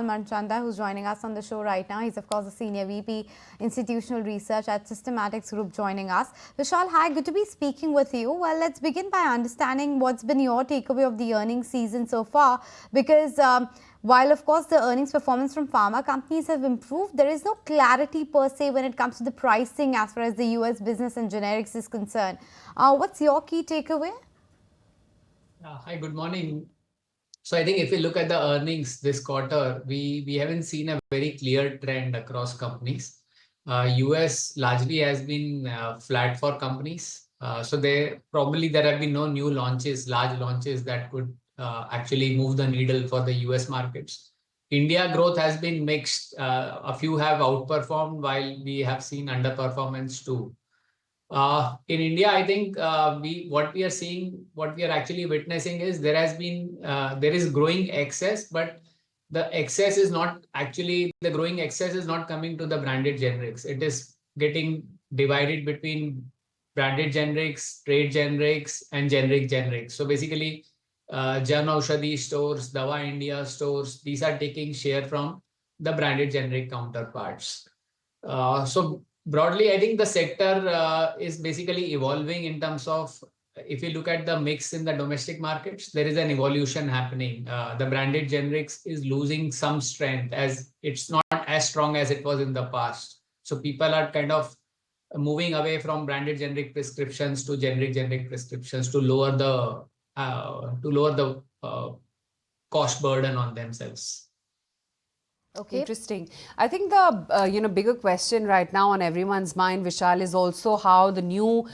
Manchanda, who's joining us on the show right now. He's, of course, the Senior VP Institutional Research at Systematix Group joining us. Vishal, hi, good to be speaking with you. Well, let's begin by understanding what's been your takeaway of the earnings season so far. Because while, of course, the earnings performance from pharma companies have improved, there is no clarity per se when it comes to the pricing as far as the US business and generics is concerned. What's your key takeaway? Hi, good morning. So I think if we look at the earnings this quarter, we haven't seen a very clear trend across companies. US largely has been flat for companies. So there have been no new launches, large launches that could actually move the needle for the US markets. India growth has been mixed. A few have outperformed while we have seen underperformance too. In India, I think what we are seeing, what we are actually witnessing is there is growing excess, but the growing excess is not coming to the branded generics. It is getting divided between branded generics, trade generics, and generic generics. So basically, Jan Aushadhi stores, Dawa India stores, these are taking share from the branded generic counterparts. So broadly, I think the sector is basically evolving in terms of if you look at the mix in the domestic markets, there is an evolution happening. The branded generics is losing some strength as it's not as strong as it was in the past. So people are kind of moving away from branded generic prescriptions to generic prescriptions to lower the cost burden on themselves. Okay. Interesting. I think the bigger question right now on everyone's mind, Vishal, is also how the new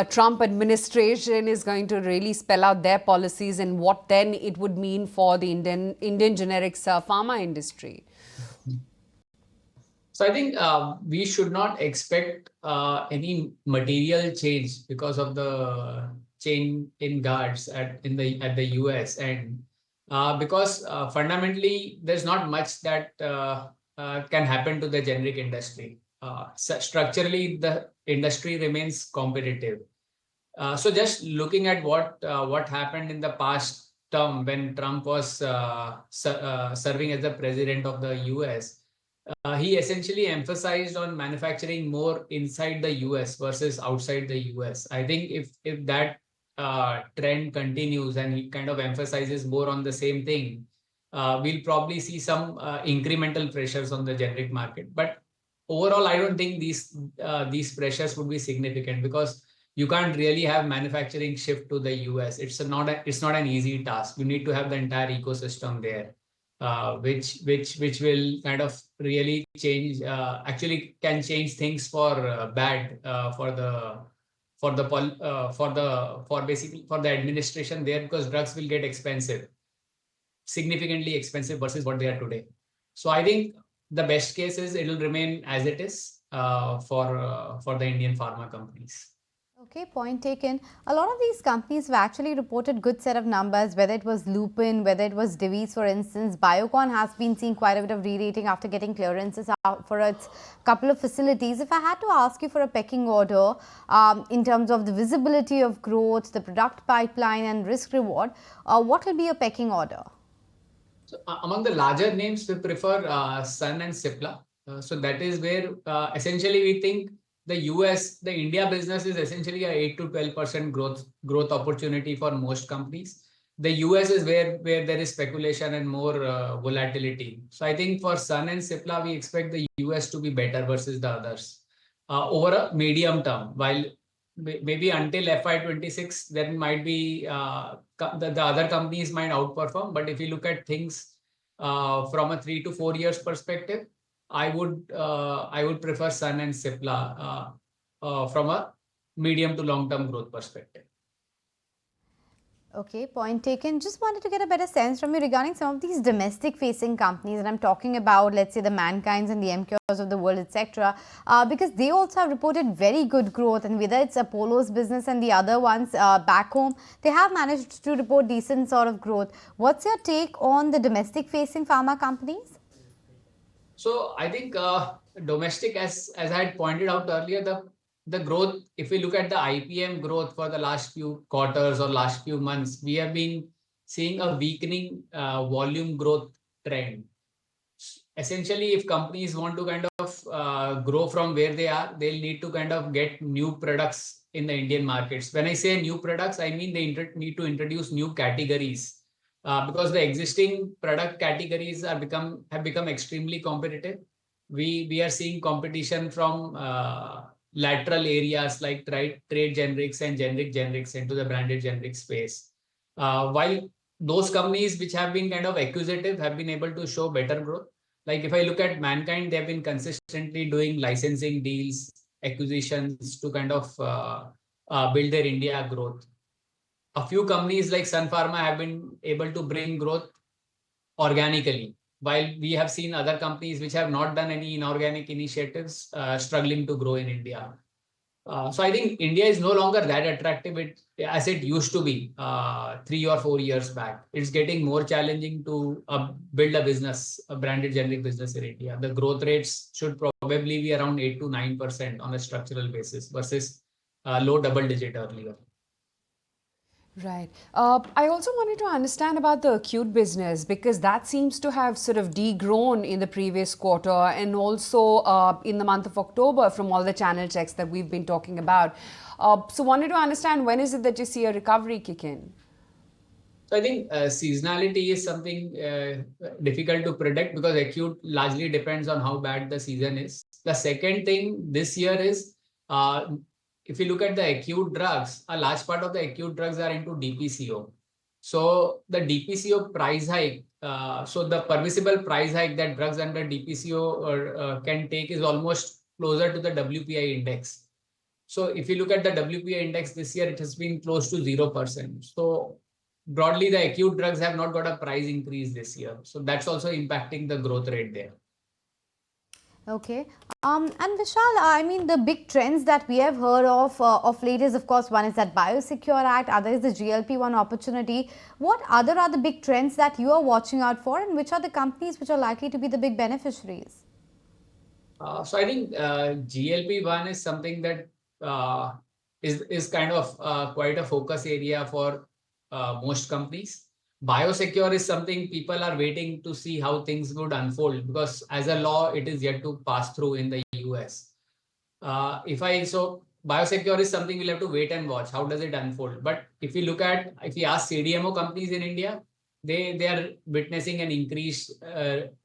Trump administration is going to really spell out their policies and what then it would mean for the Indian generics pharma industry. So I think we should not expect any material change because of the change in guards at the US and because fundamentally there's not much that can happen to the generic industry. Structurally, the industry remains competitive. So just looking at what happened in the past term when Trump was serving as the president of the US, he essentially emphasized on manufacturing more inside the US versus outside the US. I think if that trend continues and he kind of emphasizes more on the same thing, we'll probably see some incremental pressures on the generic market. But overall, I don't think these pressures would be significant because you can't really have manufacturing shift to the US. It's not an easy task. You need to have the entire ecosystem there, which will kind of really change. Actually, can change things for bad for basically for the administration there because drugs will get expensive, significantly expensive versus what they are today. So I think the best case is it will remain as it is for the Indian pharma companies. Okay, point taken. A lot of these companies have actually reported good set of numbers, whether it was Lupin, whether it was Divi's, for instance. Biocon has been seeing quite a bit of re-rating after getting clearances out for its couple of facilities. If I had to ask you for a pecking order in terms of the visibility of growth, the product pipeline and risk reward, what will be your pecking order? So among the larger names, we prefer Sun and Cipla. So that is where essentially we think the India business is essentially a 8 to 12% growth opportunity for most companies. The US is where there is speculation and more volatility. So I think for Sun and Cipla, we expect the US to be better versus the others over a medium term. While maybe until FY26, there might be the other companies might outperform. But if you look at things from a 3 to 4 years perspective, I would prefer Sun and Cipla from a medium to long term growth perspective. Okay, point taken. Just wanted to get a better sense from you regarding some of these domestic facing companies, and I'm talking about, let's say, the Mankind's and the MCures of the world, etc. Because they also have reported very good growth, and whether it's Apollo's business and the other ones back home, they have managed to report decent sort of growth. What's your take on the domestic facing pharma companies? So I think domestic, as I had pointed out earlier, the growth, if we look at the IPM growth for the last few quarters or last few months, we have been seeing a weakening volume growth trend. essentially, if companies want to kind of grow from where they are, they'll need to kind of get new products in the Indian markets. When I say new products, I mean they need to introduce new categories because the existing product categories have become extremely competitive. We are seeing competition from lateral areas like trade generics and generics into the branded generic space. While those companies which have been kind of acquisitive have been able to show better growth. Like if I look at Mankind, they've been consistently doing licensing deals, acquisitions to kind of build their India growth. A few companies like Sun Pharma have been able to bring growth organically, while we have seen other companies which have not done any inorganic initiatives struggling to grow in India. So I think India is no longer that attractive as it used to be 3 or 4 years back. It's getting more challenging to build a business, a branded generic business in India. The growth rates should probably be around 8 to 9% on a structural basis versus low double digit earlier. Right. I also wanted to understand about the acute business because that seems to have sort of degrown in the previous quarter and also in the month of October from all the channel checks that we've been talking about. So wanted to understand when is it that you see a recovery kick in? So I think seasonality is something difficult to predict because acute largely depends on how bad the season is. The second thing this year is uh, if you look at the acute drugs, a large part of the acute drugs are into DPCO. So the DPCO price hike, so the permissible price hike that drugs under DPCO can take is almost closer to the WPI index. So if you look at the WPI index this year, it has been close to 0%. So broadly, the acute drugs have not got a price increase this year. So that's also impacting the growth rate there. Okay. And Vishal, I mean, the big trends that we have heard of late is, of course, one is that Biosecure Act, other is the GLP-1 opportunity. What other are the big trends that you are watching out for, and which are the companies which are likely to be the big beneficiaries? So I think GLP-1 is something that is kind of quite a focus area for most companies. Biosecure is something people are waiting to see how things would unfold because as a law, it is yet to pass through in the US. So Biosecure is something we'll have to wait and watch. How does it unfold? But if you ask CDMO companies in India, they are witnessing an increased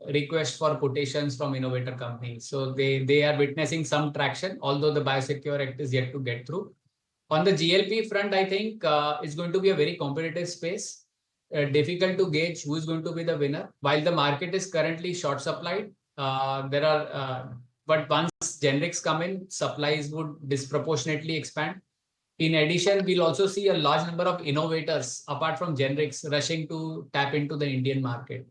request for quotations from innovator companies. So they are witnessing some traction, although the Biosecure Act is yet to get through. On the GLP front, I think it's going to be a very competitive space. Difficult to gauge who is going to be the winner. While the market is currently short supplied, but once generics come in, supplies would disproportionately expand. In addition, we'll also see a large number of innovators, apart from generics, rushing to tap into the Indian market.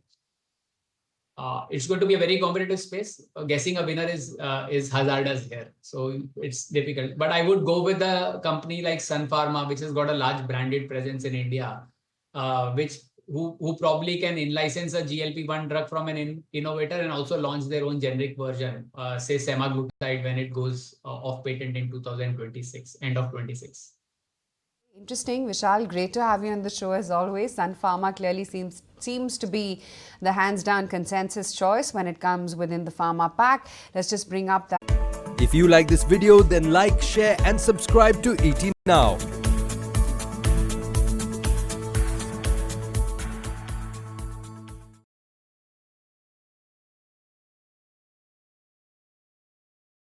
It's going to be a very competitive space. Guessing a winner is hazardous here, so it's difficult. But I would go with a company like Sun Pharma, which has got a large branded presence in India, who probably can in-license a GLP-1 drug from an innovator and also launch their own generic version, say semaglutide, when it goes off patent in 2026, end of 26. Interesting, Vishal. Great to have you on the show as always. Sun Pharma clearly seems to be the hands down consensus choice when it comes within the pharma pack. Let's just bring up that. If you like this video, then like, share and subscribe to ET Now.